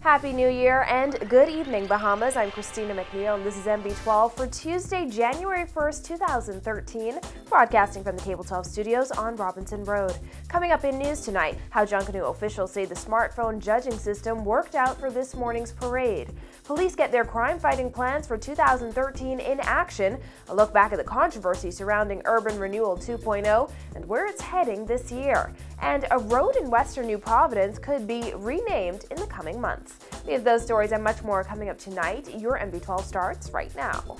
Happy New Year and good evening, Bahamas. I'm Christina McNeil and this is MB12 for Tuesday, January 1st, 2013, broadcasting from the Cable 12 studios on Robinson Road. Coming up in news tonight, how Junkanoo officials say the smartphone judging system worked out for this morning's parade. Police get their crime-fighting plans for 2013 in action, a look back at the controversy surrounding Urban Renewal 2.0 and where it's heading this year. And a road in western New Providence could be renamed in the coming months. We have those stories and much more coming up tonight. Your MB12 starts right now.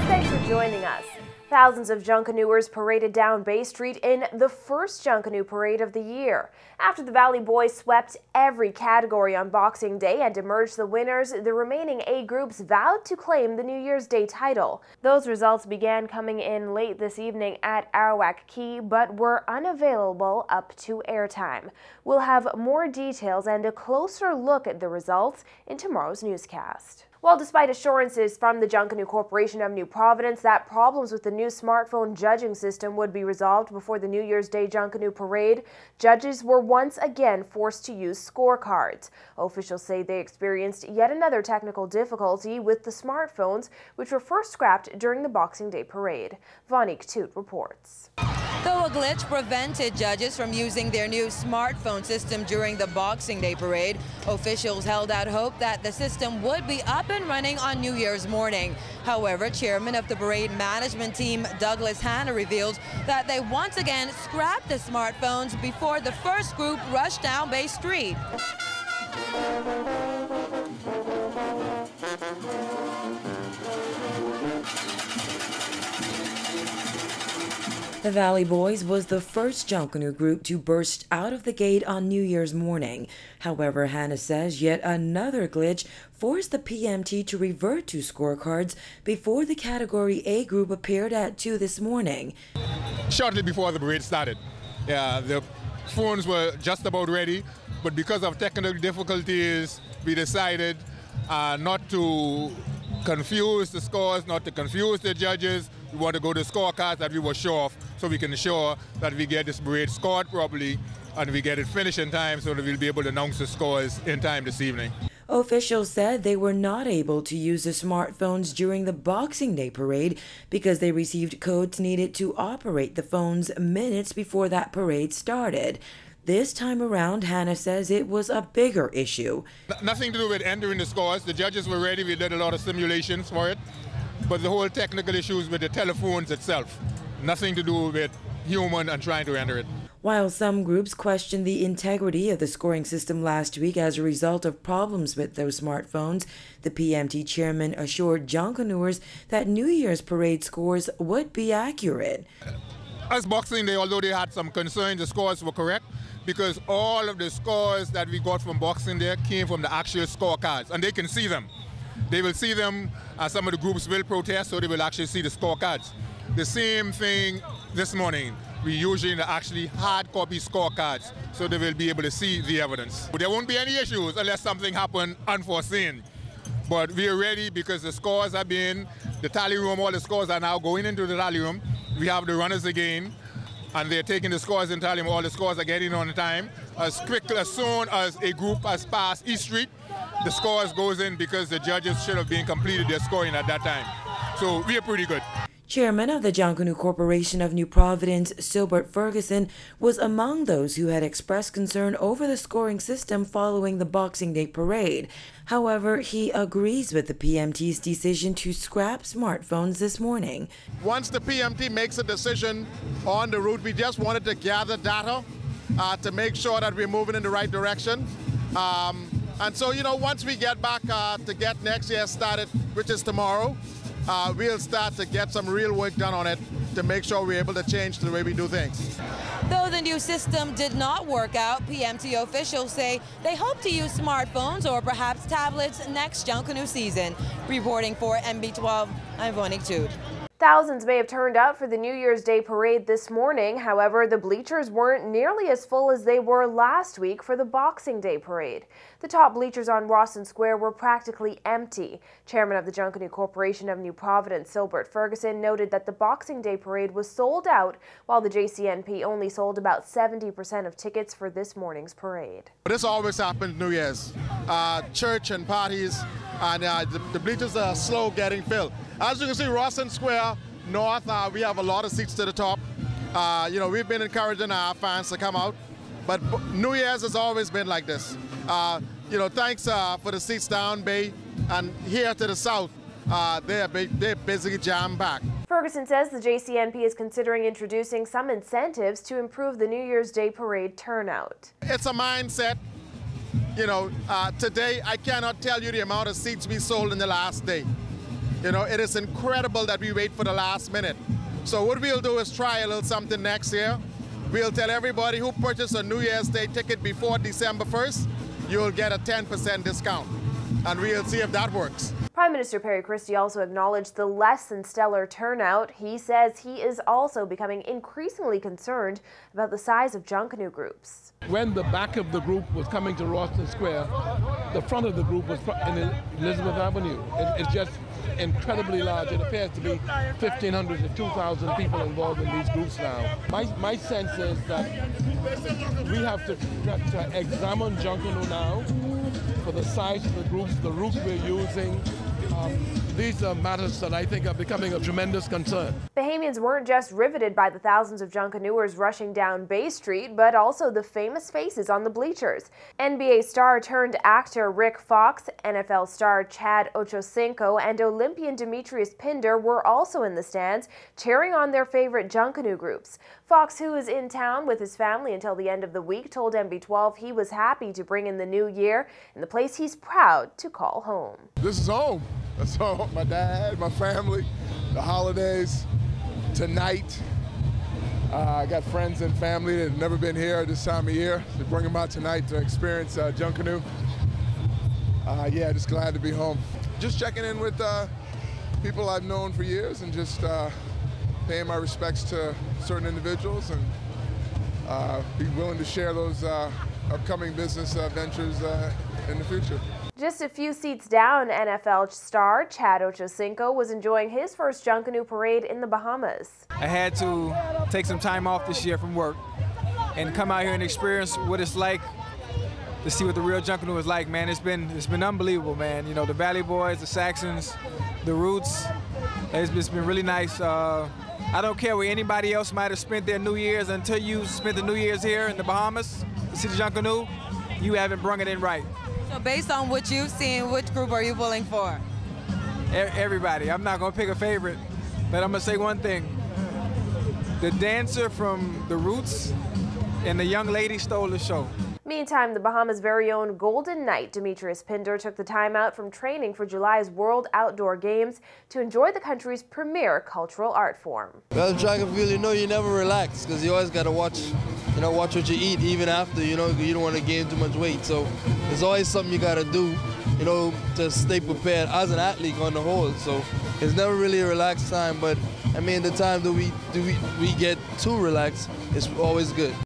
Thanks for joining us. Thousands of Junkanooers paraded down Bay Street in the first Junkanoo parade of the year. After the Valley Boys swept every category on Boxing Day and emerged the winners, the remaining A groups vowed to claim the New Year's Day title. Those results began coming in late this evening at Arawak Key, but were unavailable up to airtime. We'll have more details and a closer look at the results in tomorrow's newscast. Well, despite assurances from the Junkanoo Corporation of New Providence that problems with the new smartphone judging system would be resolved before the New Year's Day Junkanoo parade, judges were once again forced to use scorecards. Officials say they experienced yet another technical difficulty with the smartphones, which were first scrapped during the Boxing Day parade. Vonique Toot reports. Though a glitch prevented judges from using their new smartphone system during the Boxing Day parade, officials held out hope that the system would be up and running on New Year's morning. However, chairman of the parade management team, Douglas Hanna, revealed that they once again scrapped the smartphones before the first group rushed down Bay Street. The Valley Boys was the first Junkanoo group to burst out of the gate on New Year's morning. However, Hannah says yet another glitch forced the PMT to revert to scorecards before the Category A group appeared at 2 this morning. Shortly before the parade started, the phones were just about ready, but because of technical difficulties, we decided not to confuse the scores, not to confuse the judges. We want to go to scorecards that we were sure of, so we can ensure that we get this parade scored properly and we get it finished in time so that we'll be able to announce the scores in time this evening. Officials said they were not able to use the smartphones during the Boxing Day parade because they received codes needed to operate the phones minutes before that parade started. This time around, Hannah says it was a bigger issue. Nothing to do with entering the scores. The judges were ready. We did a lot of simulations for it. But the whole technical issues with the telephones itself, nothing to do with human and trying to enter it. While some groups questioned the integrity of the scoring system last week as a result of problems with those smartphones, the PMT chairman assured Junkanooers that New Year's parade scores would be accurate. As Boxing Day, although they had some concerns, the scores were correct because all of the scores that we got from Boxing Day came from the actual scorecards, and they can see them. They will see them, some of the groups will protest, so they will actually see the scorecards. The same thing this morning. We usually actually hard copy scorecards, so they will be able to see the evidence. But there won't be any issues unless something happens unforeseen. But we are ready because the scores have been, the tally room, all the scores are now going into the tally room. We have the runners again, and they're taking the scores in tally room. All the scores are getting on time. As soon as a group has passed East Street, the scores goes in because the judges should have been completed their scoring at that time. So we are pretty good. Chairman of the Junkanoo Corporation of New Providence, Silbert Ferguson, was among those who had expressed concern over the scoring system following the Boxing Day parade. However, he agrees with the PMT's decision to scrap smartphones this morning. Once the PMT makes a decision on the route, we just wanted to gather data to make sure that we're moving in the right direction. And so, once we get back to get next year started, which is tomorrow, we'll start to get some real work done on it to make sure we're able to change the way we do things. Though the new system did not work out, PMT officials say they hope to use smartphones or perhaps tablets next Junkanoo season. Reporting for MB12, I'm Vonique Toot. Thousands may have turned out for the New Year's Day parade this morning. However, the bleachers weren't nearly as full as they were last week for the Boxing Day parade. The top bleachers on Rawson Square were practically empty. Chairman of the Junkanoo Corporation of New Providence, Silbert Ferguson, noted that the Boxing Day parade was sold out, while the JCNP only sold about 70% of tickets for this morning's parade. This always happens New Year's. Church and parties, and the bleachers are slow getting filled. As you can see, Rawson Square North, we have a lot of seats to the top. We've been encouraging our fans to come out, but New Year's has always been like this. Thanks for the seats down Bay, and here to the south, they're basically jam-packed. Ferguson says the JCNP is considering introducing some incentives to improve the New Year's Day parade turnout. It's a mindset. Today I cannot tell you the amount of seats we sold in the last day. It is incredible that we wait for the last minute. So what we'll do is try a little something next year. We'll tell everybody who purchased a New Year's Day ticket before December 1st, you'll get a 10% discount. And we'll see if that works. Prime Minister Perry Christie also acknowledged the less than stellar turnout. He says he is also becoming increasingly concerned about the size of Junkanoo groups. When the back of the group was coming to Rawson Square, the front of the group was in Elizabeth Avenue. It's just incredibly large. It appears to be 1,500 to 2,000 people involved in these groups now. My sense is that we have to examine Junkanoo now for the size of the groups, the routes we're using. These are matters that I think are becoming a tremendous concern. Bahamians weren't just riveted by the thousands of Junkanooers rushing down Bay Street, but also the famous faces on the bleachers. NBA star turned actor Rick Fox, NFL star Chad Ochocinco, and Olympian Demetrius Pinder were also in the stands, cheering on their favorite Junkanoo groups. Fox, who is in town with his family until the end of the week, told MB12 he was happy to bring in the new year in the place he's proud to call home. This is home. That's home. My dad, my family, the holidays, tonight. I got friends and family that have never been here this time of year. So bring them out tonight to experience Junkanoo. Just glad to be home. Just checking in with people I've known for years and just paying my respects to certain individuals and be willing to share those upcoming business ventures in the future. Just a few seats down, NFL star Chad Ochocinco was enjoying his first Junkanoo parade in the Bahamas. I had to take some time off this year from work and come out here and experience what it's like to see what the real Junkanoo is like, man. It's been unbelievable, man. The Valley Boys, the Saxons, the Roots. It's been really nice. I don't care where anybody else might have spent their New Year's until you spent the New Year's here in the Bahamas to see the Junkanoo, you haven't brung it in right. So based on what you've seen, which group are you pulling for? Everybody. I'm not going to pick a favorite, but I'm going to say one thing. The dancer from the Roots and the young lady stole the show. Meantime, the Bahamas' very own Golden Knight, Demetrius Pinder, took the time out from training for July's World Outdoor Games to enjoy the country's premier cultural art form. Well, track and field, you never relax because you always got to watch what you eat even after, you don't want to gain too much weight. So there's always something you got to do, to stay prepared as an athlete on the whole. So it's never really a relaxed time, but I mean, the time that we get too relaxed, it's always good.